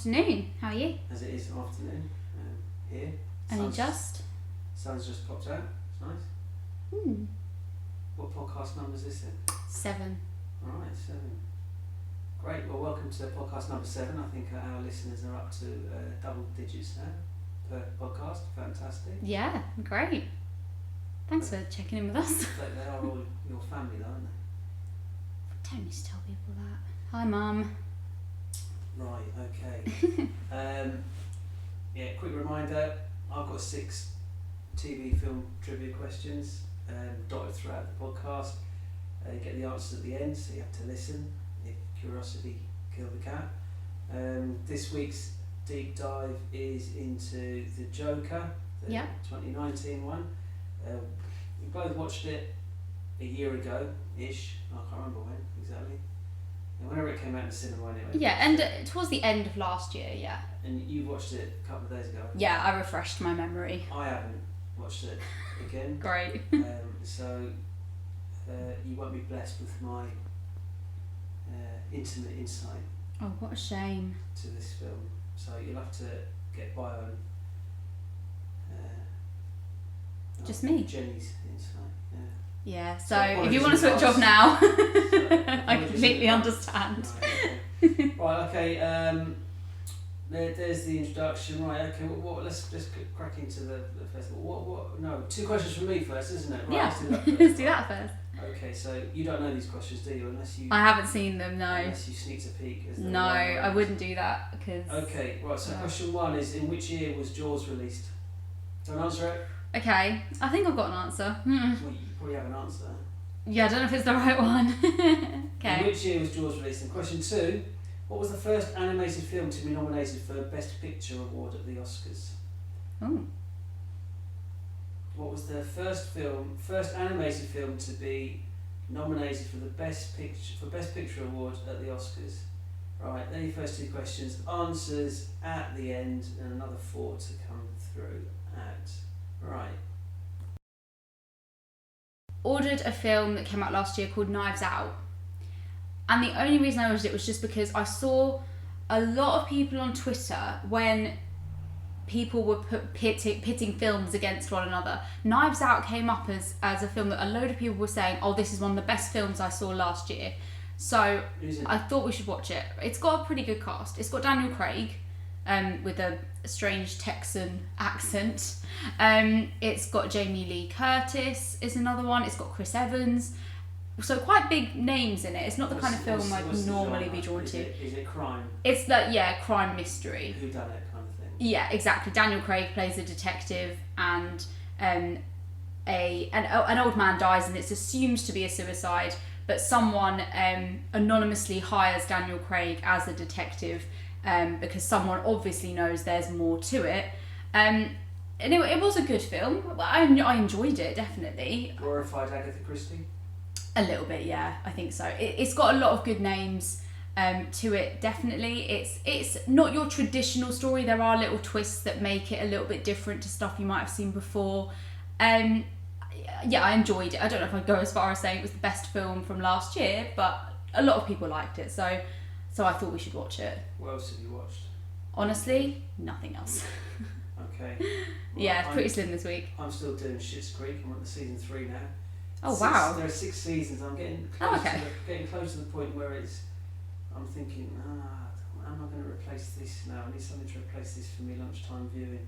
Afternoon. How are you? As it is afternoon here. Sun's just popped out. It's nice. What podcast number is this then? 7. Alright, 7. Great. Well, welcome to podcast number 7. I think our listeners are up to double digits now per podcast. Fantastic. Yeah, great. Thanks for checking in with us. They are all your family though, aren't they? Don't need to tell people that. Hi, Mum. Right, okay. Yeah, quick reminder, I've got 6 TV film trivia questions dotted throughout the podcast. You get the answers at the end, so you have to listen if curiosity killed the cat. This week's deep dive is into The Joker, the 2019 one. We both watched it a year ago-ish, I can't remember when exactly. Whenever it came out in the cinema anyway. Yeah, and towards the end of last year, yeah. And you watched it a couple of days ago. Yeah, I refreshed my memory. I haven't watched it again. Great. So you won't be blessed with my intimate insight. Oh, what a shame. To this film. So you'll have to get by on just me. Jenny's insight. Yeah, so if you want to switch off now, I completely understand. Right, okay, there's the introduction. Right, okay, let's just crack into the festival. No, 2 questions from me first, isn't it? Right, yeah, let's do that first. Okay, so you don't know these questions, do you? I haven't seen them, no. Unless you sneaked a peek. No, I wouldn't do that because... Okay, right, so question 1 is, in which year was Jaws released? Don't answer it. Okay, I think I've got an answer. Well, you probably have an answer. Yeah, I don't know if it's the right one. Okay. In which year was Jaws released? And question 2, what was the first animated film to be nominated for Best Picture award at the Oscars? Oh. What was the first animated film to be nominated for the Best Picture award at the Oscars? Right, then your first 2 questions. Answers at the end, and another 4 to come through at. Right. Ordered a film that came out last year called Knives Out, and the only reason I ordered it was just because I saw a lot of people on Twitter when people were pitting films against one another. Knives Out came up as a film that a load of people were saying, oh, this is one of the best films I saw last year, so I thought we should watch it. It's got a pretty good cast. It's got Daniel Craig with a strange Texan accent. It's got Jamie Lee Curtis is another one. It's got Chris Evans. So quite big names in it. It's not the kind of film I'd normally be drawn to. Is it crime? It's that, crime mystery. Whodunit kind of thing. Yeah, exactly. Daniel Craig plays a detective, and an old man dies, and it's assumed to be a suicide, but someone anonymously hires Daniel Craig as a detective because someone obviously knows there's more to it. And it was a good film. I enjoyed it, definitely. Glorified Agatha Christie? A little bit, yeah, I think so. It's got a lot of good names to it, definitely. It's not your traditional story. There are little twists that make it a little bit different to stuff you might have seen before. Yeah, I enjoyed it. I don't know if I'd go as far as saying it was the best film from last year, but a lot of people liked it, so I thought we should watch it. What else have you watched? Honestly, nothing else. Okay. Well, yeah, it's pretty slim this week. I'm still doing Schitt's Creek. I'm on the season 3 now. Oh, wow. There are 6 seasons. I'm getting close to the point where I'm thinking, am I going to replace this now? I need something to replace this for me lunchtime viewing.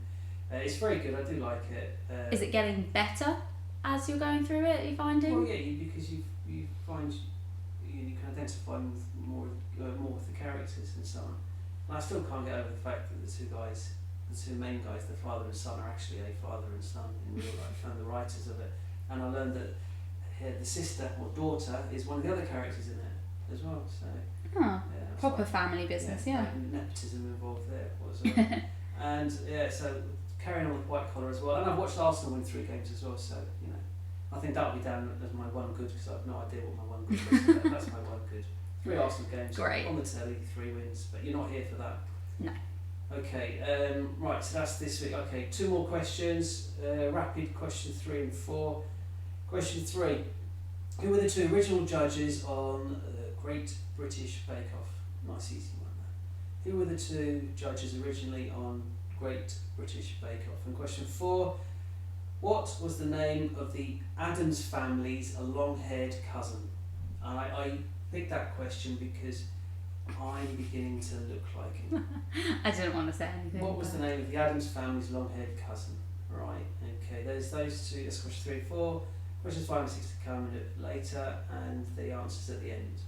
It's very good. I do like it. Is it getting better as you're going through it? Are you finding? Well, yeah, because you find you can identify with more with the characters and so on. And I still can't get over the fact that the two main guys, the father and son, are actually a father and son in real life, and the writers of it. And I learned that the sister or daughter is one of the other characters in it as well. So proper family business, yeah. Nepotism involved there was. And so carrying on with White Collar as well. And I've watched Arsenal win 3 games as well. So I think that'll be down as my one good because I have no idea what my one good was. So that's my one good. 3 Arsenal games. Great. On the telly, 3 wins. But you're not here for that. No. Okay, right, so that's this week. Okay, 2 more questions. Rapid question 3 and 4. Question 3. Who were the 2 original judges on the Great British Bake Off? Nice easy one Who were the two judges originally on Great British Bake Off? And question 4, what was the name of the Addams family's long-haired cousin? And I picked that question because I'm beginning to look like him. I didn't want to say anything. What was the name of the Addams family's long-haired cousin? Right, okay, there's those two. That's question 3 and 4. Questions 5 and 6 to come a bit later, and the answers at the end.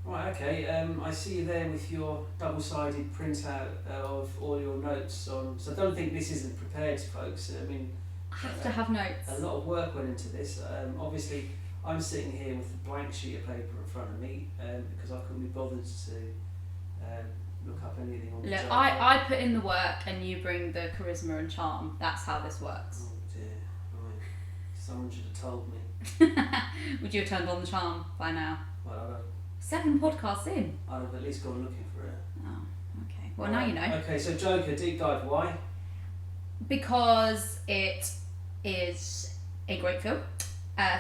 Right, okay, I see you there with your double-sided printout of all your notes on. So I don't think this isn't prepared, folks. I mean, I have to have notes. a lot of work went into this. Obviously, I'm sitting here with a blank sheet of paper in front of me because I couldn't be bothered to look up anything on the Look, Joker. I put in the work and you bring the charisma and charm. That's how this works. Oh dear, right. Someone should have told me. Would you have turned on the charm by now? Well, 7 podcasts in. I'd have at least gone looking for it. Oh, okay. Well, now you know. Okay, so Joker, deep dive, why? Because it is a great film,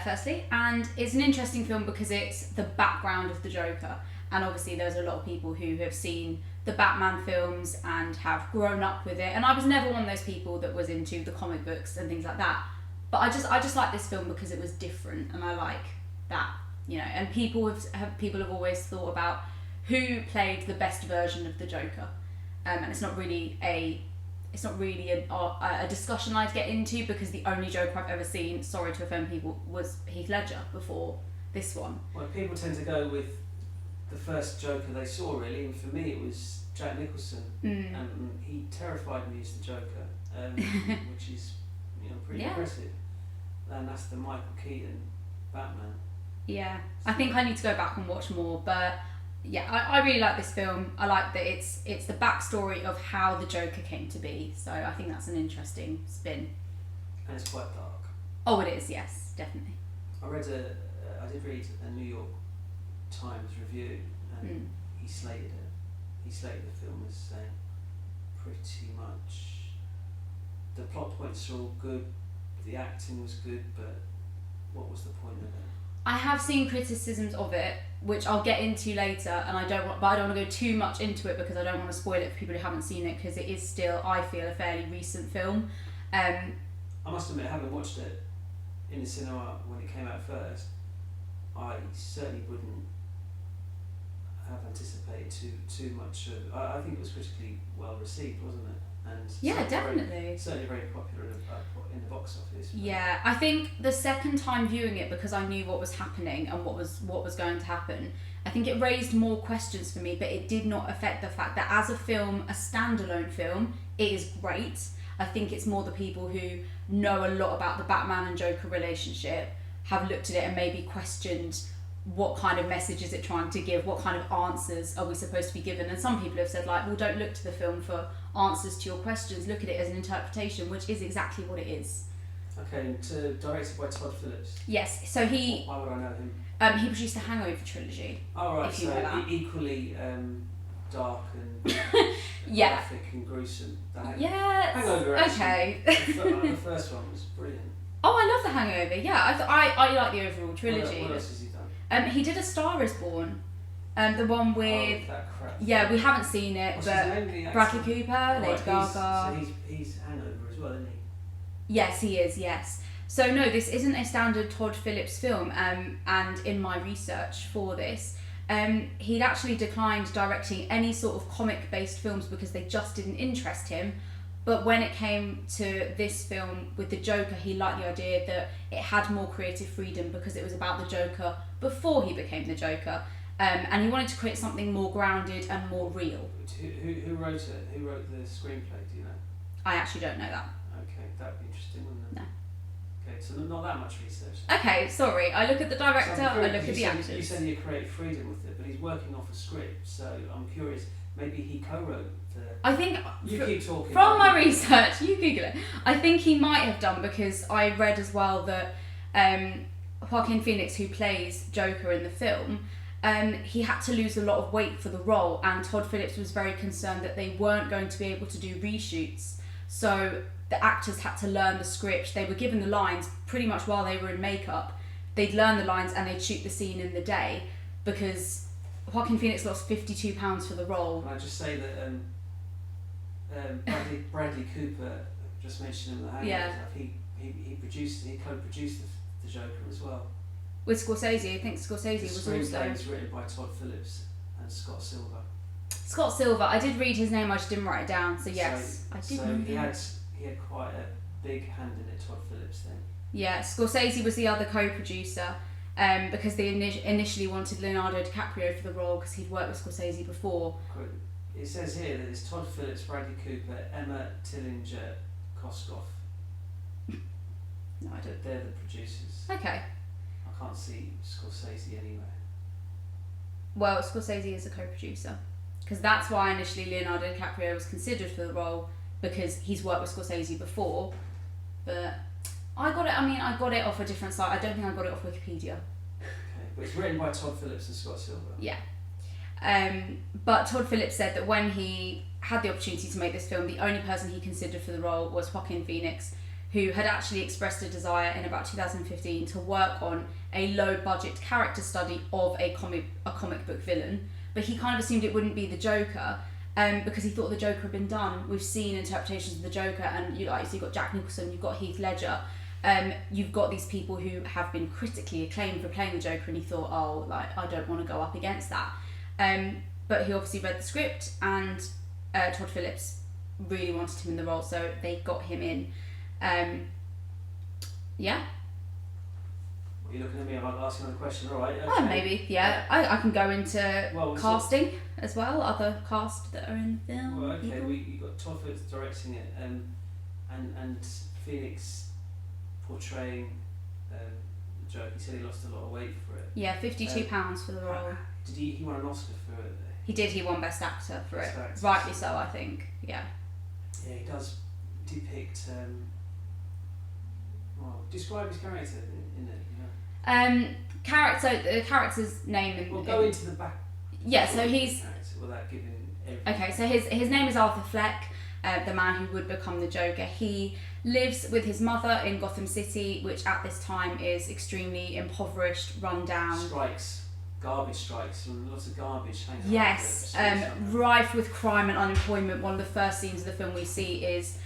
firstly, and it's an interesting film because it's the background of the Joker. And obviously there's a lot of people who have seen the Batman films and have grown up with it. And I was never one of those people that was into the comic books and things like that. But I just like this film because it was different, and I like that, you know. And people have always thought about who played the best version of the Joker, and it's not really a discussion I'd get into because the only Joker I've ever seen, sorry to offend people, was Heath Ledger before this one. Well, people tend to go with the first Joker they saw, really, and for me it was Jack Nicholson, and he terrified me as the Joker, which is, you know, pretty impressive. And that's the Michael Keaton Batman. Yeah, I think I need to go back and watch more, but yeah, I really like this film. I like that it's the backstory of how the Joker came to be, so I think that's an interesting spin. And it's quite dark. Oh, it is, yes, definitely. I did read a New York Times review, and he slated it. He slated the film as saying pretty much the plot points are all good, the acting was good, but what was the point of it? I have seen criticisms of it, which I'll get into later, and I don't want to go too much into it because I don't want to spoil it for people who haven't seen it, because it is still, I feel, a fairly recent film. I must admit, having watched it in the cinema when it came out first, I certainly wouldn't have anticipated too much of. I think it was critically well received, wasn't it? And yeah, definitely. Certainly very popular in the box office. Yeah, I think the second time viewing it, because I knew what was happening and what was going to happen, I think it raised more questions for me, but it did not affect the fact that as a film, a standalone film, it is great. I think it's more the people who know a lot about the Batman and Joker relationship have looked at it and maybe questioned what kind of message is it trying to give, what kind of answers are we supposed to be given. And some people have said, like, well, don't look to the film for answers to your questions, look at it as an interpretation, which is exactly what it is. Okay, directed by Todd Phillips. Yes, so he... Why would I know him? He produced the Hangover trilogy. Oh right, if you so know that. equally dark and Yeah. graphic and gruesome. Yeah, Hangover, actually, okay. the first one was brilliant. Oh, I love The Hangover, yeah. I like the overall trilogy. What else has he done? He did A Star Is Born. The one with... Oh, that crap. Yeah, we haven't seen it, What's but his name, the actor? Bradley Cooper, Lady Gaga. So he's Hangover as well, isn't he? Yes, he is, yes. So no, this isn't a standard Todd Phillips film, and in my research for this, he'd actually declined directing any sort of comic-based films because they just didn't interest him. But when it came to this film with the Joker, he liked the idea that it had more creative freedom because it was about the Joker before he became the Joker. And he wanted to create something more grounded and more real. Who wrote it? Who wrote the screenplay, do you know? I actually don't know that. Okay, that'd be interesting, wouldn't it? No. Okay, so not that much research. Okay, sorry. I look at the director, So I look at the actors. You said he had creative freedom with it, but he's working off a script, so I'm curious, maybe he co-wrote the... I think... You keep talking. From my research, you Google it. I think he might have done, because I read as well that Joaquin Phoenix, who plays Joker in the film, he had to lose a lot of weight for the role, and Todd Phillips was very concerned that they weren't going to be able to do reshoots. So the actors had to learn the script. They were given the lines pretty much while they were in makeup. They'd learn the lines and they'd shoot the scene in the day, because Joaquin Phoenix lost £52 for the role. Can I just say that Bradley Cooper, just mentioned him in the Hangover stuff, he co-produced the Joker as well. With Scorsese, I think Scorsese was also... The screenplay was written by Todd Phillips and Scott Silver. Scott Silver, I did read his name, I just didn't write it down, so yes, I did know he that. had quite a big hand in it, Todd Phillips then. Yeah, Scorsese was the other co-producer, because they initially wanted Leonardo DiCaprio for the role because he'd worked with Scorsese before. It says here that it's Todd Phillips, Bradley Cooper, Emma Tillinger, Koskoff. No, I don't. They're the producers. Okay. I can't see Scorsese anywhere. Well, Scorsese is a co-producer, because that's why initially Leonardo DiCaprio was considered for the role, because he's worked with Scorsese before. But I got it off a different site. I don't think I got it off Wikipedia. Okay, but it's written by Todd Phillips and Scott Silver. Yeah. But Todd Phillips said that when he had the opportunity to make this film, the only person he considered for the role was Joaquin Phoenix, who had actually expressed a desire in about 2015 to work on a low-budget character study of a comic book villain. But he kind of assumed it wouldn't be the Joker, because he thought the Joker had been done. We've seen interpretations of the Joker, and you've got Jack Nicholson, you've got Heath Ledger, you've got these people who have been critically acclaimed for playing the Joker, and he thought, I don't want to go up against that. But he obviously read the script, and Todd Phillips really wanted him in the role, so they got him in. Yeah. Well, you're looking at me, I'm asking a question, alright. Okay. Oh, maybe, yeah. I can go into casting as well, other cast that are in the film. Well, okay, you've got Todd Phillips directing it, and Phoenix portraying the Joker. He said he lost a lot of weight for it. Yeah, £52 for the role. Did he won an Oscar for it? He did, he won Best Actor for it. Rightly so, I think, yeah. Yeah, he does depict... describe his character in it, The character's name... We'll go into the back... Yeah, so he's... Without giving everything. Okay, so his name is Arthur Fleck, the man who would become the Joker. He lives with his mother in Gotham City, which at this time is extremely impoverished, run down. Garbage strikes, lots of garbage hanging out. Yes, rife with crime and unemployment. One of the first scenes of the film we see is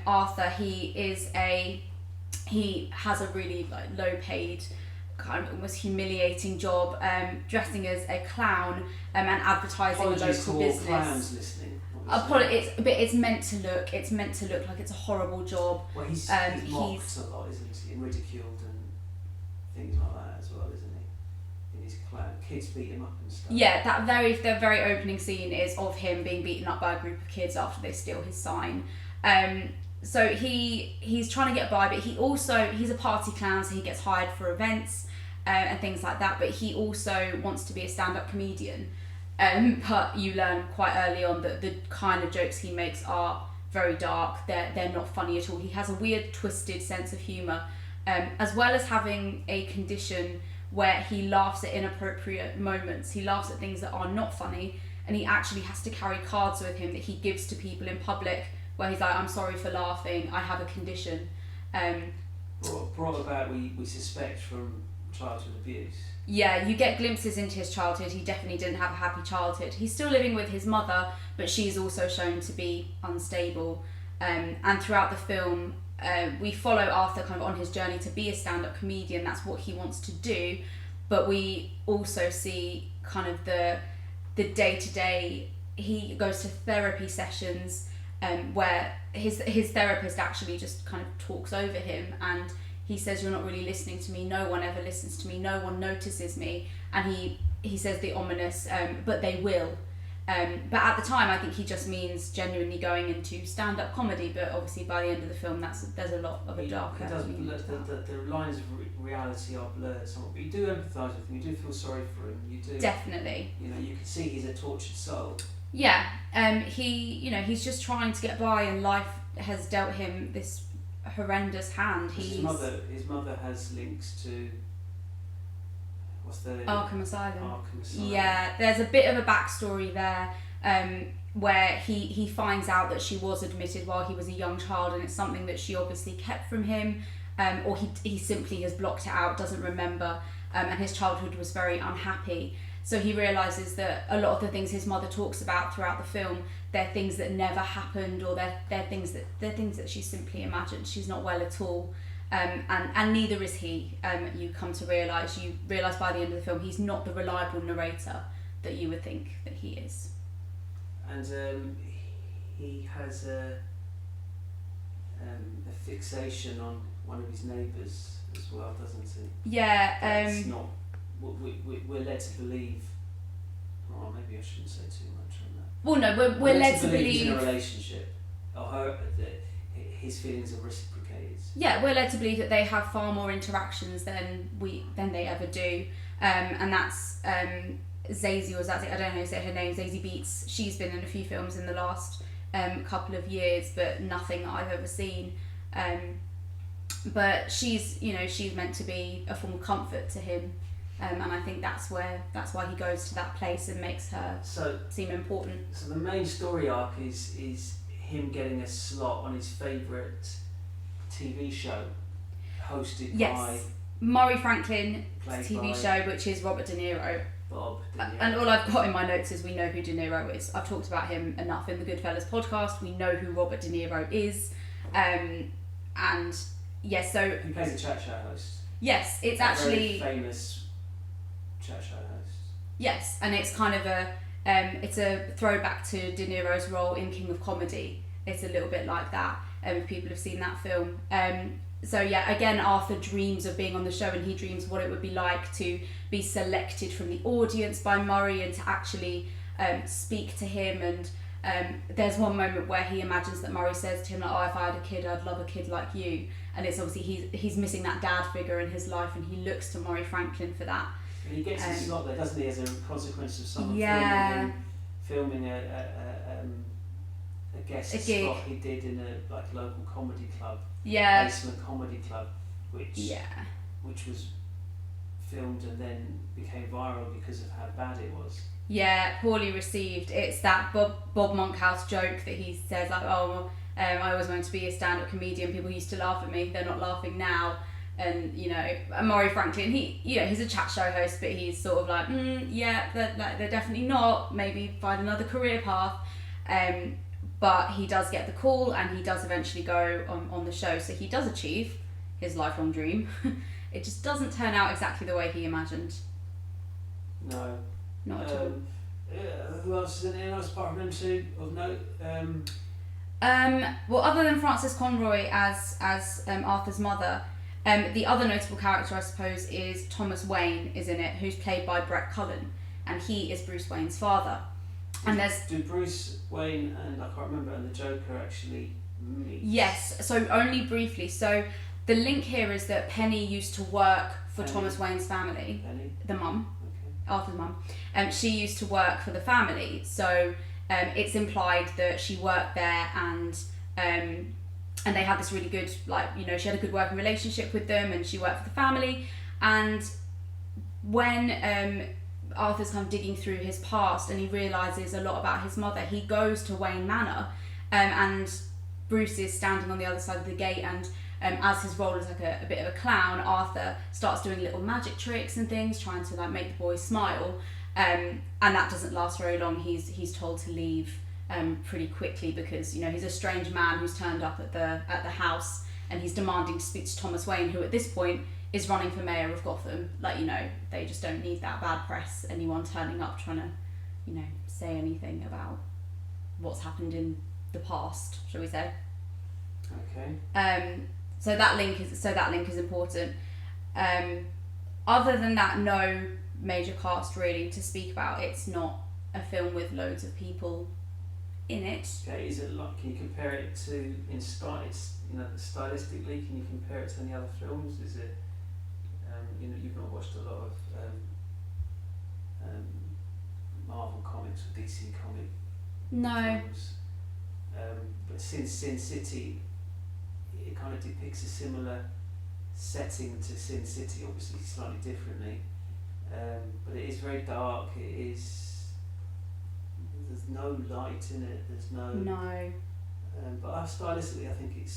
Arthur. He has a really low-paid, kind of almost humiliating job, dressing as a clown and advertising a local business. Clowns listening. It's meant to look like it's a horrible job. Well, he's mocked a lot, isn't he, and ridiculed and things like that as well, isn't he? In his clown, kids beat him up and stuff. Yeah, the very opening scene is of him being beaten up by a group of kids after they steal his sign. So he's trying to get by, but he's a party clown, so he gets hired for events and things like that. But he also wants to be a stand-up comedian. But you learn quite early on that the kind of jokes he makes are very dark. They're not funny at all. He has a weird, twisted sense of humour, as well as having a condition where he laughs at inappropriate moments. He laughs at things that are not funny, and he actually has to carry cards with him that he gives to people in public, where he's like, I'm sorry for laughing, I have a condition. Brought about, we suspect, from childhood abuse. Yeah, you get glimpses into his childhood. He definitely didn't have a happy childhood. He's still living with his mother, but she's also shown to be unstable. And throughout the film, we follow Arthur kind of on his journey to be a stand-up comedian. That's what he wants to do. But we also see kind of the day-to-day. He goes to therapy sessions, where his therapist actually just kind of talks over him, and he says, you're not really listening to me, no one ever listens to me, no one notices me, and he says the ominous, but they will. But at the time, I think he just means genuinely going into stand-up comedy, but obviously by the end of the film, there's a lot of a darker meaning to that. The lines of reality are blurred somewhat, but you do empathise with him, you do feel sorry for him, you do. Definitely. You can see he's a tortured soul. Yeah, he's just trying to get by, and life has dealt him this horrendous hand. His mother has links to Arkham Asylum. Asylum. Yeah, there's a bit of a backstory there, where he finds out that she was admitted while he was a young child, and it's something that she obviously kept from him, or he simply has blocked it out, doesn't remember, and his childhood was very unhappy. So he realises that a lot of the things his mother talks about throughout the film, they're things that never happened, or they're things that she simply imagined. She's not well at all, and neither is he. You come to realise by the end of the film, he's not the reliable narrator that you would think that he is. And he has a fixation on one of his neighbours as well, doesn't he? Yeah. That's not. We're led to believe. Oh, maybe I shouldn't say too much on that. Well, no, we're led to believe he's in a relationship, or his feelings are reciprocated. Yeah, we're led to believe that they have far more interactions than they ever do, and that's Zazie, or Zazie, I don't know how to say her name, Zazie Beetz. She's been in a few films in the last couple of years, but nothing I've ever seen. But she's meant to be a form of comfort to him, and I think that's why he goes to that place and makes her seem important. So the main story arc is him getting a slot on his favourite TV show, hosted by Murray Franklin TV show, which is Robert De Niro. Bob De Niro. And all I've got in my notes is we know who De Niro is. I've talked about him enough in the Goodfellas podcast. We know who Robert De Niro is, and yes, so he plays a chat show host. Yes, it's actually very famous chat show host. Yes, and it's kind of it's a throwback to De Niro's role in King of Comedy. It's a little bit like that, if people have seen that film. So yeah, again, Arthur dreams of being on the show, and he dreams what it would be like to be selected from the audience by Murray and to actually speak to him. And there's one moment where he imagines that Murray says to him, like, "Oh, if I had a kid, I'd love a kid like you." And it's obviously he's missing that dad figure in his life, and he looks to Murray Franklin for that. And he gets his slot there, doesn't he, as a consequence of someone filming a guest spot he did in a local comedy club, basement comedy club, which was filmed and then became viral because of how bad it was. Yeah, poorly received. It's that Bob Monkhouse joke that he says, like, "Oh, I always wanted to be a stand-up comedian. People used to laugh at me. They're not laughing now." And Murray Franklin, he's a chat show host, but he's sort of like, they're definitely not. Maybe find another career path. But he does get the call, and he does eventually go on the show. So he does achieve his lifelong dream. It just doesn't turn out exactly the way he imagined. No. Not at all. Who else is in it? Else apart from them two of note? Well, other than Frances Conroy as Arthur's mother, the other notable character, I suppose, is Thomas Wayne is in it, who's played by Brett Cullen, and he is Bruce Wayne's father. Do Bruce Wayne and I can't remember and the Joker actually meet? Yes, so only briefly. So the link here is that Penny used to work for Thomas Wayne's family. Penny? The mum. Okay. Arthur's mum. She used to work for the family, so it's implied that she worked there, and they had this really good, she had a good working relationship with them, and she worked for the family. And when Arthur's kind of digging through his past and he realises a lot about his mother, he goes to Wayne Manor, and Bruce is standing on the other side of the gate, and as his role is like a bit of a clown, Arthur starts doing little magic tricks and things, trying to make the boys smile, and that doesn't last very long. He's told to leave pretty quickly because he's a strange man who's turned up at the house, and he's demanding to speak to Thomas Wayne, who at this point is running for mayor of Gotham. They just don't need that bad press, anyone turning up trying to say anything about what's happened in the past, shall we say. Okay. So that link is important. Other than that, no major cast really to speak about. It's not a film with loads of people in it. Okay, is it can you compare it to stylistically? Can you compare it to any other films? Is it you've not watched a lot of Marvel comics or DC comic films. But since Sin City, it kind of depicts a similar setting to Sin City, obviously slightly differently, but it is very dark. There's no light in it. There's no. But stylistically, I think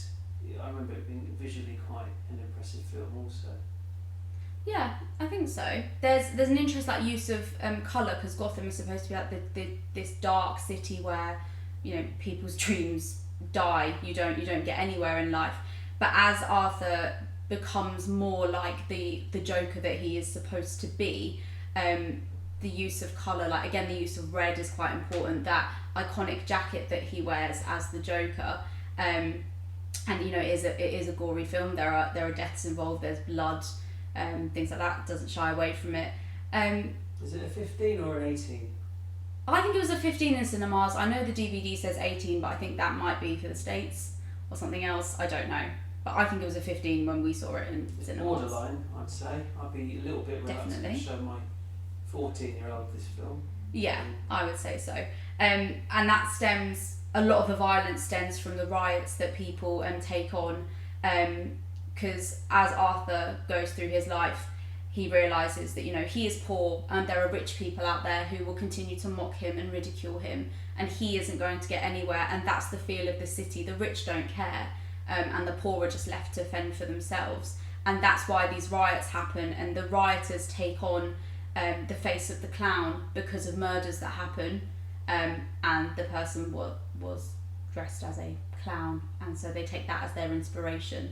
I remember it being visually quite an impressive film also. Yeah, I think so. There's an interest like use of colour, because Gotham is supposed to be like this dark city where, you know, people's dreams die. You don't get anywhere in life. But as Arthur becomes more like the Joker that he is supposed to be, the use of colour, like again the use of red is quite important. That iconic jacket that he wears as the Joker, and you know it is a gory film. There are deaths involved. There's blood. Things like that. Doesn't shy away from it. Is it a 15 or an 18? I think it was a 15 in cinemas. I know the DVD says 18, but I think that might be for the States or something else. I don't know. But I think it was a 15 when we saw it in cinemas. Borderline, I'd say. I'd be a little bit reluctant to show my 14-year-old this film. Yeah, I would say so. And that stems, a lot of the violence stems from the riots that people take on. Because as Arthur goes through his life, he realises that, you know, he is poor and there are rich people out there who will continue to mock him and ridicule him, and he isn't going to get anywhere, and that's the feel of the city. The rich don't care, and the poor are just left to fend for themselves, and that's why these riots happen, and the rioters take on the face of the clown because of murders that happen, and the person was dressed as a clown, and so they take that as their inspiration.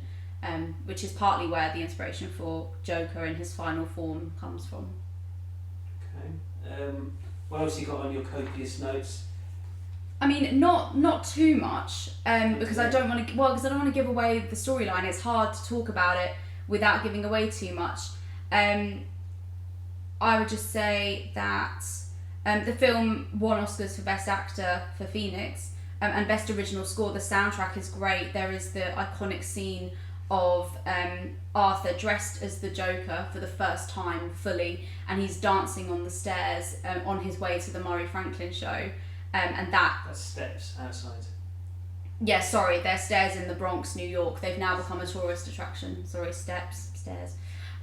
Which is partly where the inspiration for Joker in his final form comes from. Okay. What else you got on your copious notes? I mean, not too much, because I don't want to give away the storyline. It's hard to talk about it without giving away too much. I would just say that the film won Oscars for Best Actor for Phoenix, and Best Original Score. The soundtrack is great. There is the iconic scene of Arthur dressed as the Joker for the first time fully, and he's dancing on the stairs on his way to the Murray Franklin show, and that's steps outside. Yeah, sorry, they're stairs in the Bronx, New York. They've now become a tourist attraction. Sorry, stairs.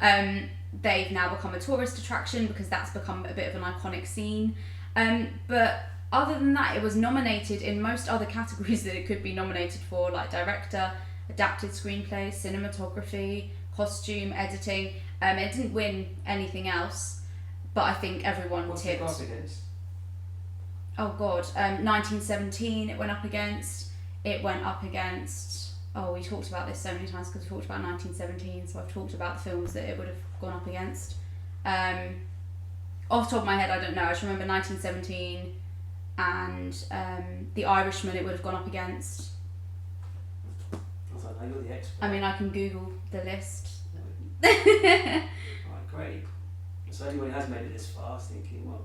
They've now become a tourist attraction because that's become a bit of an iconic scene. But other than that, it was nominated in most other categories that it could be nominated for, like director, adapted screenplay, cinematography, costume, editing. It didn't win anything else, but I think everyone tipped. What's it go up against? Oh God, 1917 it went up against. It went up against... Oh, we talked about this so many times because we talked about 1917, so I've talked about the films that it would have gone up against. Off the top of my head, I don't know. I just remember 1917 and The Irishman it would have gone up against. I know you're the expert. I mean, I can Google the list. Right, great. So anyone who has made it this far is thinking, well,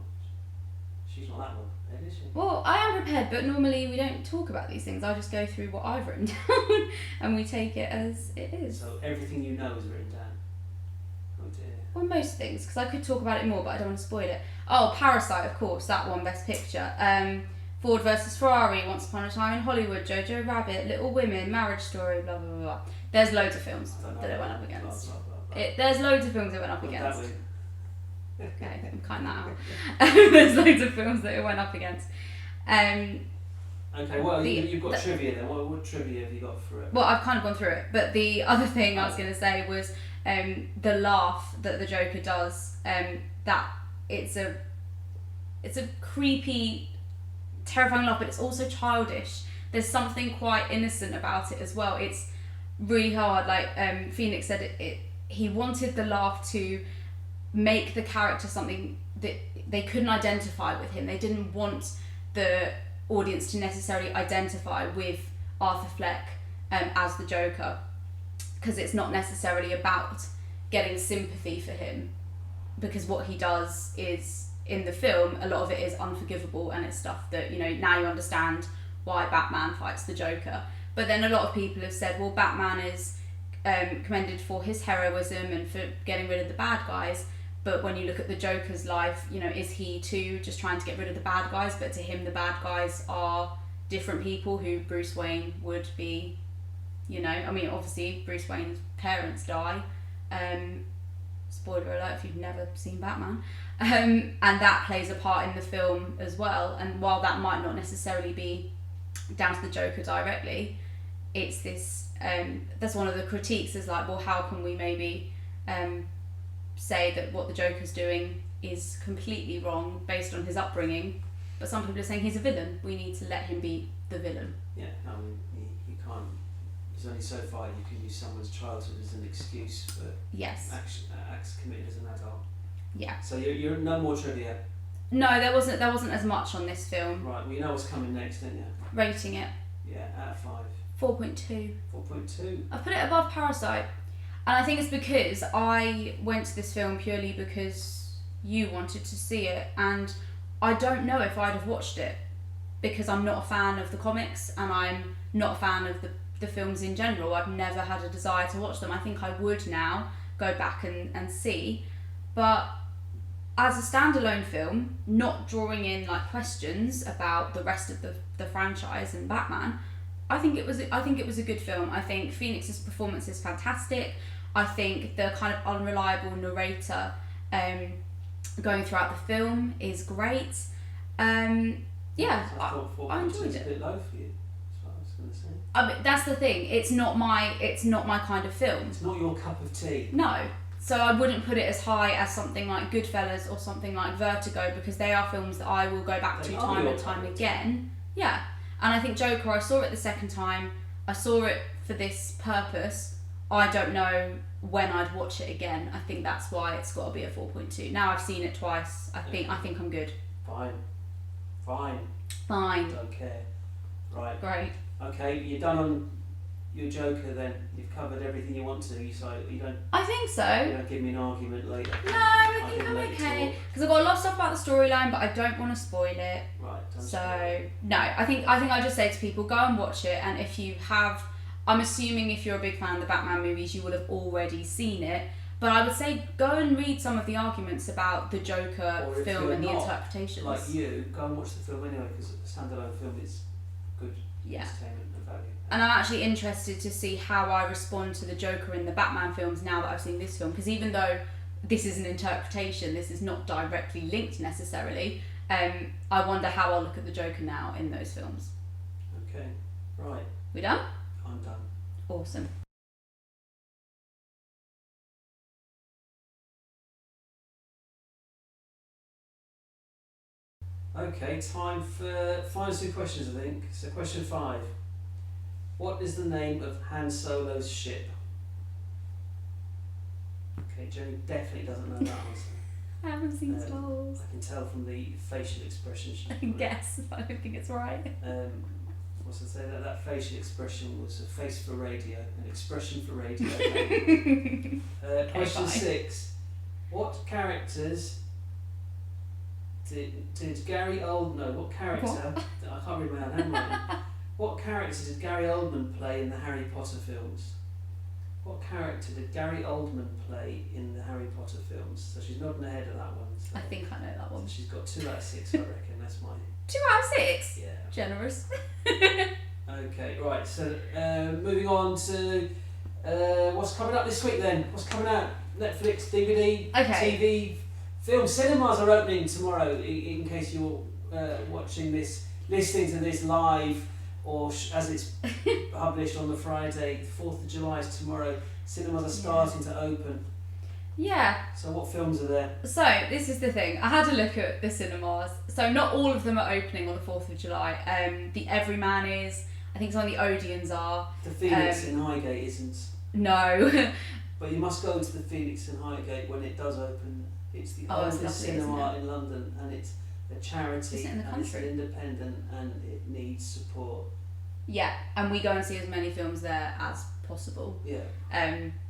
she's not that well prepared, is she? Well, I am prepared, but normally we don't talk about these things. I just go through what I've written down and we take it as it is. So everything you know is written down? Oh dear. Well, most things, because I could talk about it more, but I don't want to spoil it. Oh, Parasite, of course, that one, Best Picture. Ford versus Ferrari, Once Upon a Time in Hollywood, Jojo Rabbit, Little Women, Marriage Story, blah, blah, blah, blah. There's loads of films that it went up against. There's loads of films it went up against. Okay, I'm cutting that out. There's loads of films that it went up against. Okay, well, you've got trivia then. What trivia have you got for it? Well, I've kind of gone through it, but the other thing I was going to say was the laugh that the Joker does. That it's a creepy, terrifying laugh, but it's also childish. There's something quite innocent about it as well. It's really hard. Like Phoenix said, he wanted the laugh to make the character something that they couldn't identify with him. They didn't want the audience to necessarily identify with Arthur Fleck as the Joker, because it's not necessarily about getting sympathy for him, because what he does is, in the film, a lot of it is unforgivable, and it's stuff that, you know, now you understand why Batman fights the Joker. But then a lot of people have said, well, Batman is commended for his heroism and for getting rid of the bad guys, but when you look at the Joker's life, you know, is he too just trying to get rid of the bad guys? But to him, the bad guys are different people who Bruce Wayne would be, you know. I mean, obviously, Bruce Wayne's parents die. Spoiler alert if you've never seen Batman. And that plays a part in the film as well. And while that might not necessarily be down to the Joker directly, it's this, that's one of the critiques, is like, well, how can we maybe say that what the Joker's doing is completely wrong based on his upbringing, but some people are saying he's a villain. We need to let him be the villain. Yeah, I mean, you can't. There's only so far you can use someone's childhood as an excuse for Yes. acts committed as an adult. Yeah. So you're no more trivia. No, there wasn't as much on this film. Right, well, you know what's coming next, don't you? Rating it Yeah, out of 5. 4.2. 4.2. I put it above Parasite, and I think it's because I went to this film purely because you wanted to see it, and I don't know if I'd have watched it because I'm not a fan of the comics and I'm not a fan of the films in general. I've never had a desire to watch them. I think I would now go back and see, but as a standalone film, not drawing in like questions about the rest of the franchise and Batman, I think it was a good film. I think Phoenix's performance is fantastic. I think the kind of unreliable narrator going throughout the film is great. Yeah, I thought 4.2 I enjoyed was a it. bit low for you. That's what I was going to say. I mean, that's the thing. It's not my kind of film. It's not your cup of tea. No. So I wouldn't put it as high as something like Goodfellas or something like Vertigo, because they are films that I will go back to They are time your and time cup of again. Yeah. And I think Joker, I saw it the second time. I saw it for this purpose. I don't know when I'd watch it again. I think that's why it's got to be a 4.2. Now I've seen it twice. I think I'm good. Fine. Fine. Don't care. Right. Great. Okay, you're done on your Joker then. You've covered everything you want to. You don't I think so. give me an argument later. No, I think can I'm let you okay. talk. Because I've got a lot of stuff about the storyline, but I don't want to spoil it. Right. Don't So spoil no, I think I just say to people, go and watch it, and if you have, I'm assuming if you're a big fan of the Batman movies, you will have already seen it. But I would say go and read some of the arguments about the Joker Or if film you're and the not interpretations. like you, go and watch the film anyway, because a standalone film is good Yeah. entertainment and value. And I'm actually interested to see how I respond to the Joker in the Batman films now that I've seen this film, because even though this is an interpretation, this is not directly linked necessarily, I wonder how I'll look at the Joker now in those films. Okay. Right. We done? I'm done. Awesome. Okay, time for final 2 questions, I think. So, question 5. What is the name of Han Solo's ship? Okay, Jenny definitely doesn't know that answer. I haven't seen Star Wars. I can tell from the facial expression she I can guess, but I don't think it's right. What's to say that facial expression was a face for radio, an expression for radio. Question fine. 6. What characters did Gary Oldman? What character? I can't read my own handwriting. What character did Gary Oldman play in the Harry Potter films? What character did Gary Oldman play in the Harry Potter films? So she's nodding ahead of that one. So, I think I know that so one. she's got 2 out of 6, I reckon. That's my 2 out of 6? yeah. Generous. Okay, right. So moving on to what's coming up this week then? What's coming out? Netflix, DVD, Okay. TV, film. Cinemas are opening tomorrow. In case you're watching this, listening to this live, or as it's published on the Friday, 4th of July is tomorrow. Cinemas are starting to open. Yeah. So what films are there? So, this is the thing. I had a look at the cinemas. So, not all of them are opening on the 4th of July. The Everyman is. I think some of the Odeons are. The Phoenix in Highgate isn't. No. But you must go to the Phoenix in Highgate when it does open. It's the Oh, it's oldest lovely, isn't cinema in London, and it's a charity, Isn't it in the and it's country? independent, and it needs support. Yeah, and we go and see as many films there as possible. Yeah.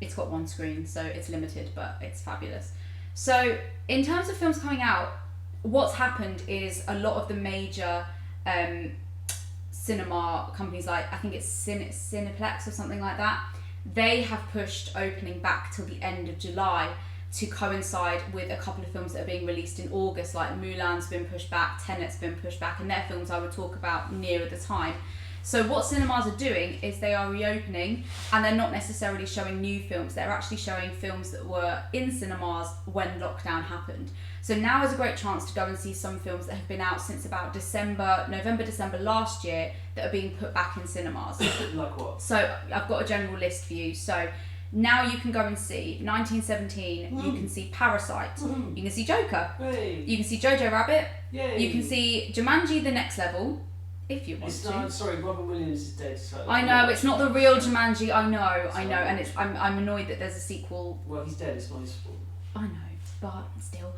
It's got one screen, so it's limited, but it's fabulous. So, in terms of films coming out, what's happened is a lot of the major cinema companies, like I think it's Cineplex or something like that, they have pushed opening back till the end of July to coincide with a couple of films that are being released in August, like Mulan's been pushed back, Tenet's been pushed back, and they're films I would talk about nearer the time. So what cinemas are doing is they are reopening, and they're not necessarily showing new films, they're actually showing films that were in cinemas when lockdown happened. So now is a great chance to go and see some films that have been out since about November, December last year that are being put back in cinemas. Like what? So I've got a general list for you. So Now you can go and see 1917. You can see Parasite. You can see Joker. Hey. You can see Jojo Rabbit. Yay. You can see Jumanji: The Next Level, if you want It's to. not, sorry, Robin Williams is dead. So I know it's not the real Jumanji. I know, Sorry. and I'm annoyed that there's a sequel. Well, he's dead. It's not his fault. I know, but still.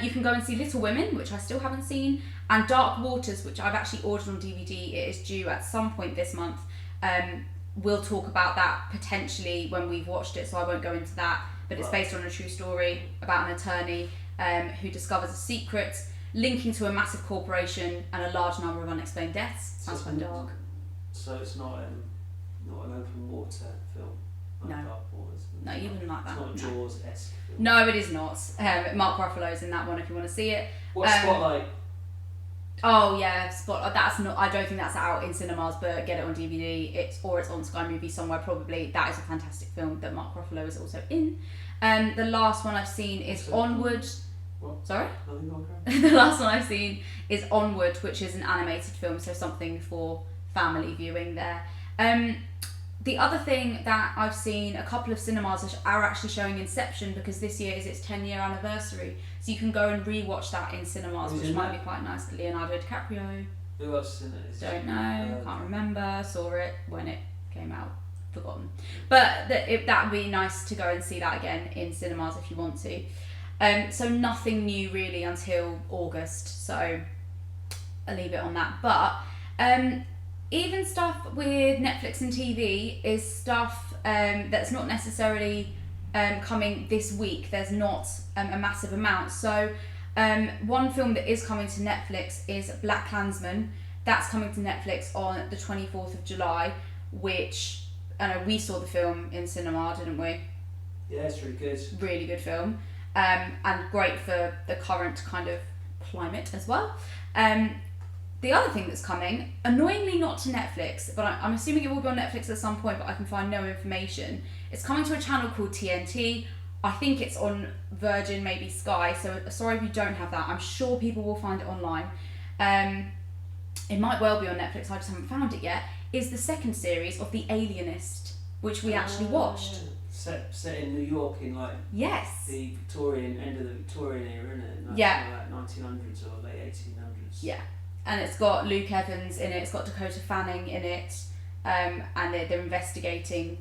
You can go and see Little Women, which I still haven't seen, and Dark Waters, which I've actually ordered on DVD. It is due at some point this month. We'll talk about that potentially when we've watched it, so I won't go into that. But it's based on a true story about an attorney who discovers a secret linking to a massive corporation and a large number of unexplained deaths. Sounds quite dark. So it's not an open water film. Like No. Dark Waters. No, you wouldn't like that. It's not a No. Jaws-esque film. No, it is not. Mark Ruffalo's in that one if you want to see it. What's Spotlight? Oh yeah, That's not. I don't think that's out in cinemas, but get it on DVD. It's on Sky Movie somewhere probably. That is a fantastic film that Mark Ruffalo is also in. The last one I've seen is Onward. What? Sorry. Nothing on The last one I've seen is Onward, which is an animated film, so something for family viewing there. The other thing that I've seen, a couple of cinemas are actually showing Inception because this year is its 10-year anniversary. So you can go and re-watch that in cinemas, Who's which in might that? be quite nice. Leonardo DiCaprio. Who else is in it? Don't know, can't remember, saw it when it came out, forgotten. But that would be nice to go and see that again in cinemas if you want to. So nothing new really until August, so I'll leave it on that. But even stuff with Netflix and TV is stuff that's not necessarily coming this week. There's not a massive amount. So one film that is coming to Netflix is Black Klansman. That's coming to Netflix on the 24th of July, which I know we saw the film in cinema, didn't we? Yeah, it's really good. Really good film. And great for the current kind of climate as well. The other thing that's coming, annoyingly not to Netflix, but I'm assuming it will be on Netflix at some point, but I can find no information. It's coming to a channel called TNT. I think it's on Virgin, maybe Sky, so sorry if you don't have that. I'm sure people will find it online. It might well be on Netflix, I just haven't found it yet. Is the second series of The Alienist, which we actually watched. Yeah. Set in New York in like Yes. the Victorian end of the Victorian era, isn't it? Like, Yeah. Like 1900s or late 1800s. Yeah. And it's got Luke Evans in it, it's got Dakota Fanning in it, and they're investigating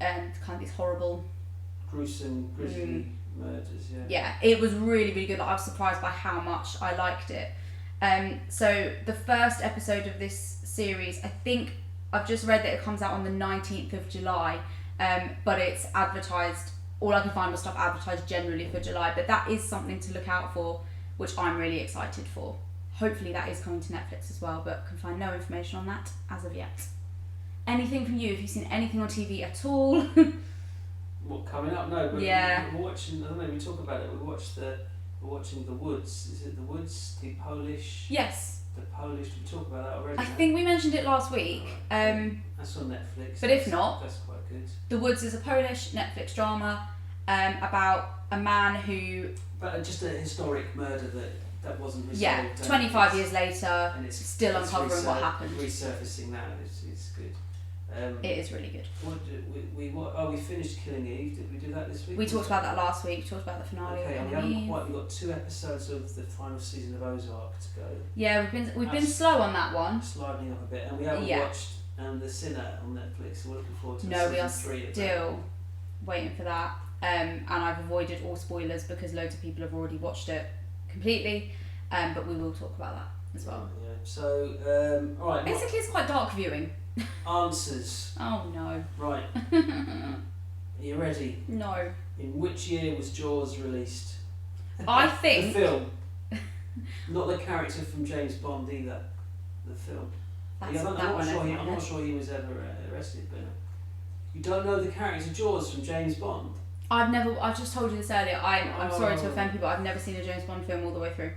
kind of these horrible... Gruesome, grisly murders, yeah. Yeah, it was really, really good. Like, I was surprised by how much I liked it. So the first episode of this series, I think I've just read that it comes out on the 19th of July, but it's advertised, all I can find was stuff advertised generally for July, but that is something to look out for, which I'm really excited for. Hopefully that is coming to Netflix as well, but can find no information on that as of yet. Anything from you? Have you seen anything on TV at all? What, coming up? No, but Yeah. we're watching, I don't know, we talk about it, we're watching The Woods. Is it The Woods? The Polish, we talk about that already. I think we mentioned it last week. That's on Netflix. But if not, that's quite good. The Woods is a Polish Netflix drama about a man who... But just a historic murder that wasn't resolved. Yeah, 25 years later, and it's still uncovering what happened. Resurfacing now, it's good. It is really good. We finished Killing Eve. Did we do that this week? We talked about that last week. We talked about the finale. Okay, of and Killing Eve. we've got 2 episodes of the final season of Ozark to go. Yeah, we've been slow on that one. Sliding up a bit, and we haven't watched The Sinner on Netflix. So we're looking forward to No, we are season 3 of still waiting for that. And I've avoided all spoilers because loads of people have already watched it completely. But we will talk about that as well. Yeah. So, all right. Basically, it's quite dark viewing. Answers. Oh no. Right. Are you ready? No. In which year was Jaws released? I think... The film. Not the character from James Bond either. The film. I'm not sure he was ever arrested, but you don't know the character Jaws from James Bond? I've just told you this earlier. I'm sorry to offend people. I've never seen a James Bond film all the way through.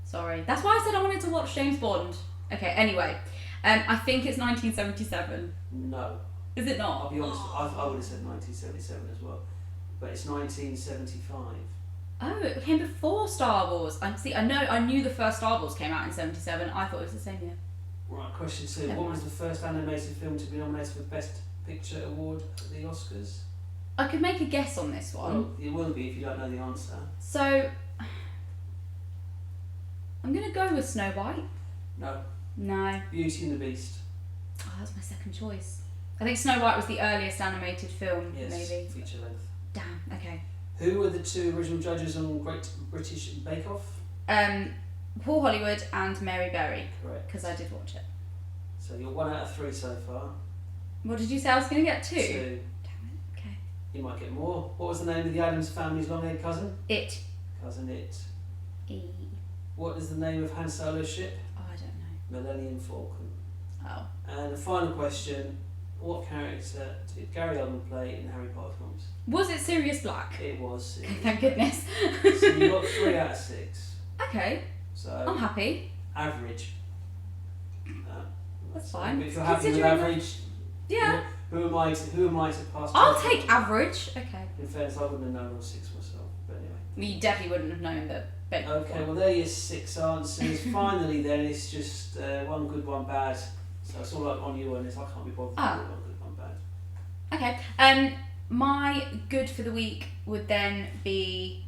Sorry. That's why I said I wanted to watch James Bond. Okay, anyway. I think it's 1977. No. Is it not? I'll be honest, I would have said 1977 as well. But it's 1975. Oh, it came before Star Wars. I knew the first Star Wars came out in 77. I thought it was the same year. Right, question 2. Never What mind. was the first animated film to be nominated for Best Picture Award at the Oscars? I could make a guess on this one. Well, it will be if you don't know the answer. So, I'm going to go with Snow White. No. No. Beauty and the Beast. Oh, that was my second choice. I think Snow White was the earliest animated film, Yes, maybe. feature length. Damn, okay. Who were the two original judges on Great British Bake Off? Paul Hollywood and Mary Berry, Correct. because I did watch it. So you're 1 out of 3 so far. What did you say I was going to get? 2? 2. Damn it, okay. You might get more. What was the name of the Addams family's long-haired cousin? It. Cousin It. E. What is the name of Han Solo's ship? Oh, I don't Millennium Falcon. know. Oh. And the final question, what character did Gary Oldman play in the Harry Potter films? Was it Sirius Black? It was. Thank goodness. So you got 3 out of 6. Okay, So I'm happy. average. That's fine. But if you're happy with Considering- average, Yeah. who am I to pass? I'll judgment? take average. Okay. In fairness, I wouldn't have known all 6 myself. But anyway. You definitely wouldn't have known the Bake Off Okay, one. well there are your 6 answers. Finally, then it's just one good, one bad. So it's all on you on this. I can't be bothered Ah. with one good, one bad. Okay. My good for the week would then be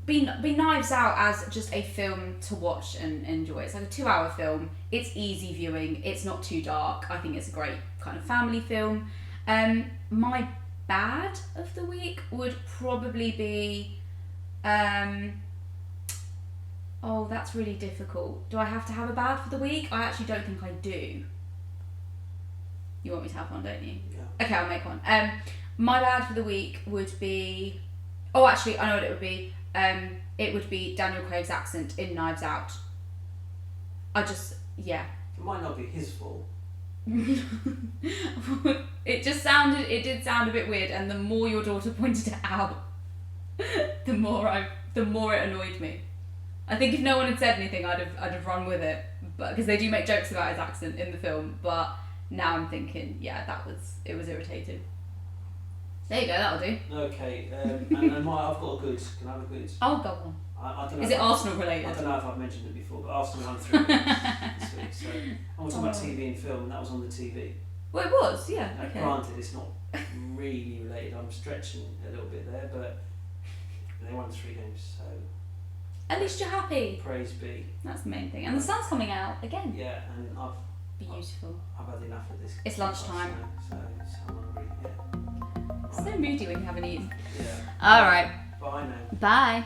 Knives Out as just a film to watch and enjoy. It's like a 2-hour film. It's easy viewing. It's not too dark. I think it's a great kind of family film. My bad of the week would probably be. Oh, that's really difficult. Do I have to have a bad for the week? I actually don't think I do. You want me to have one, don't you? Yeah. Okay, I'll make one. My bad for the week would be. Oh, actually, I know what it would be. It would be Daniel Craig's accent in Knives Out. Yeah. It might not be his fault. It did sound a bit weird, and the more your daughter pointed it out, the more it annoyed me. I think if no one had said anything, I'd have run with it, but because they do make jokes about his accent in the film. But now I'm thinking, yeah, it was irritating. There you go, that'll do. Okay, and I've got a good. Can I have a good? Oh, go on. I don't know Is if it Arsenal I related? don't know if I've mentioned it before, but Arsenal won 3 this week. So I was talking about Oh. TV and film, and that was on the TV. Well, it was, yeah. Now, Okay. granted, it's not really related. I'm stretching a little bit there, but they won 3 games, so At least you're happy. praise be. That's the main thing. And the sun's coming out again. Yeah, and Beautiful. I've had enough of this. It's lunchtime. So I'm hungry. Yeah. So moody when you haven't eaten. Yeah. All right. Bye now. Bye.